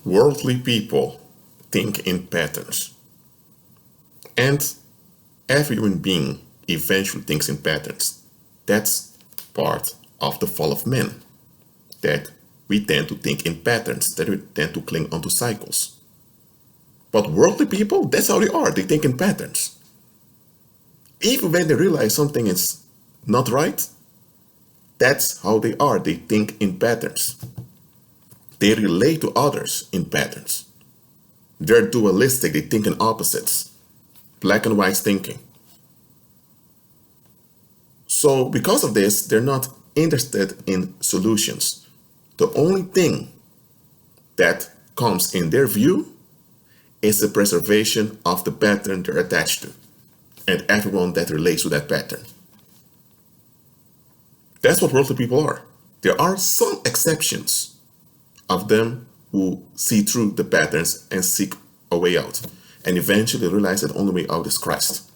Worldly people think in patterns. And every human being eventually thinks in patterns. That's part of the fall of man. That we tend to think in patterns, that we tend to cling onto cycles. But worldly people, that's how they are. They think in patterns. Even when they realize something is not right, that's how they are. They think in patterns. They relate to others in patterns. They're dualistic. They think in opposites. Black and white thinking. So because of this, they're not interested in solutions. The only thing that comes in their view is the preservation of the pattern they're attached to and everyone that relates to that pattern. That's what worldly people are. There are some exceptions of them who see through the patterns and seek a way out, and eventually realize that the only way out is Christ.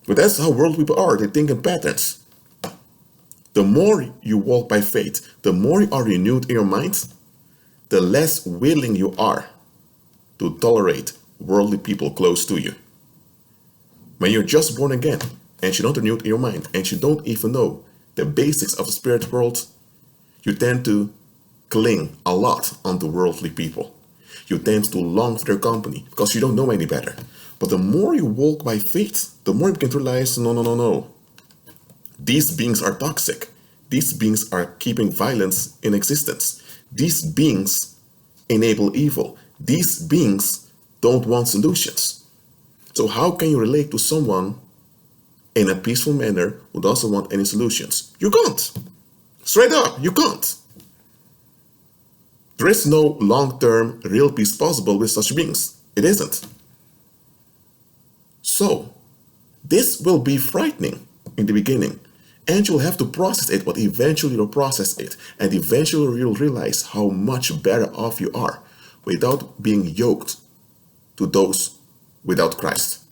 But that's how worldly people are. They think in patterns. The more you walk by faith, the more you are renewed in your mind, the less willing you are to tolerate worldly people close to you. When you're just born again and you're not renewed in your mind and you don't even know the basics of the spirit world, you tend to cling a lot onto worldly people. You tend to long for their company because you don't know any better. But the more you walk by faith, the more you begin to realize, no. These beings are toxic. These beings are keeping violence in existence. These beings enable evil. These beings don't want solutions. So how can you relate to someone in a peaceful manner who doesn't want any solutions? You can't. Straight up, you can't. There is no long-term real peace possible with such beings. It isn't. So, this will be frightening in the beginning, and you'll have to process it, but eventually you'll process it, and eventually you'll realize how much better off you are without being yoked to those without Christ.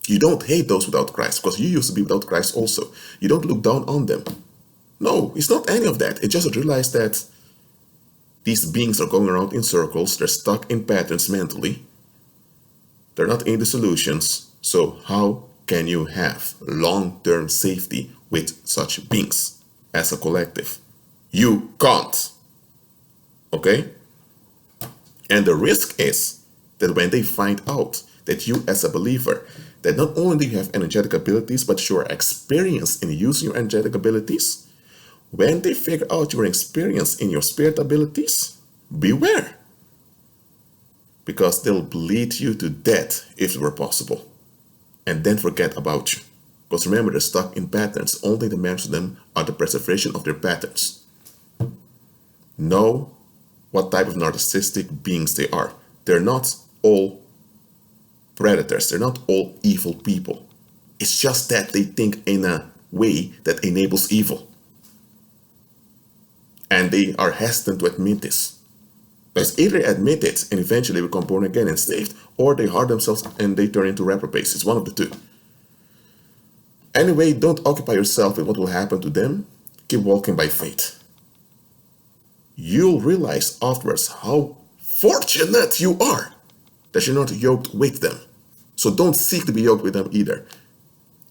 You don't hate those without Christ, because you used to be without Christ also. You don't look down on them. No, it's not any of that. It's just realize that these beings are going around in circles. They're stuck in patterns mentally. They're not in the solutions. So how can you have long-term safety with such beings as a collective? You can't. Okay? And the risk is that when they find out that you as a believer, that not only do you have energetic abilities, but you are experienced in using your energetic abilities, when they figure out your experience in your spirit abilities, beware. Because they'll bleed you to death if it were possible. And then forget about you. Because remember, they're stuck in patterns. Only the measure of them are the preservation of their patterns. Know what type of narcissistic beings they are. They're not all predators. They're not all evil people. It's just that they think in a way that enables evil. And they are hesitant to admit this. Because either they admit it and eventually become born again and saved, or they hurt themselves and they turn into reprobates. It's one of the two. Anyway, don't occupy yourself with what will happen to them. Keep walking by faith. You'll realize afterwards how fortunate you are that you're not yoked with them. So don't seek to be yoked with them either.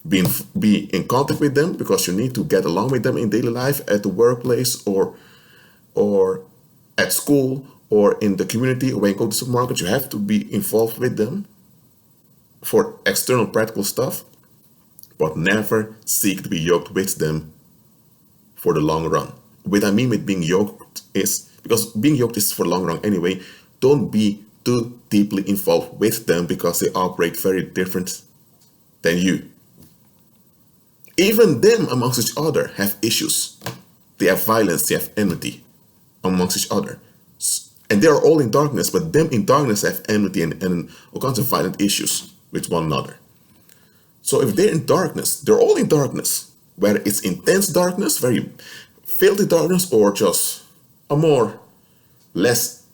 Be in contact with them because you need to get along with them in daily life, at the workplace, or at school, or in the community, or when you go to the supermarket. You have to be involved with them for external practical stuff, but never seek to be yoked with them for the long run. What I mean with being yoked is, because being yoked is for the long run anyway, don't be too deeply involved with them because they operate very different than you. Even them amongst each other have issues. They have violence, they have enmity amongst each other. And they are all in darkness, but them in darkness have enmity and all kinds of violent issues with one another. So if they're in darkness, they're all in darkness. Whether it's intense darkness, very filthy darkness, or just a less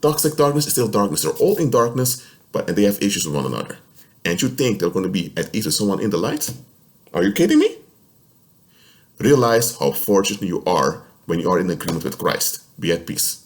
toxic darkness, it's still darkness. They're all in darkness, and they have issues with one another. And you think they're going to be at ease with someone in the light? Are you kidding me? Realize how fortunate you are when you are in agreement with Christ. Be at peace.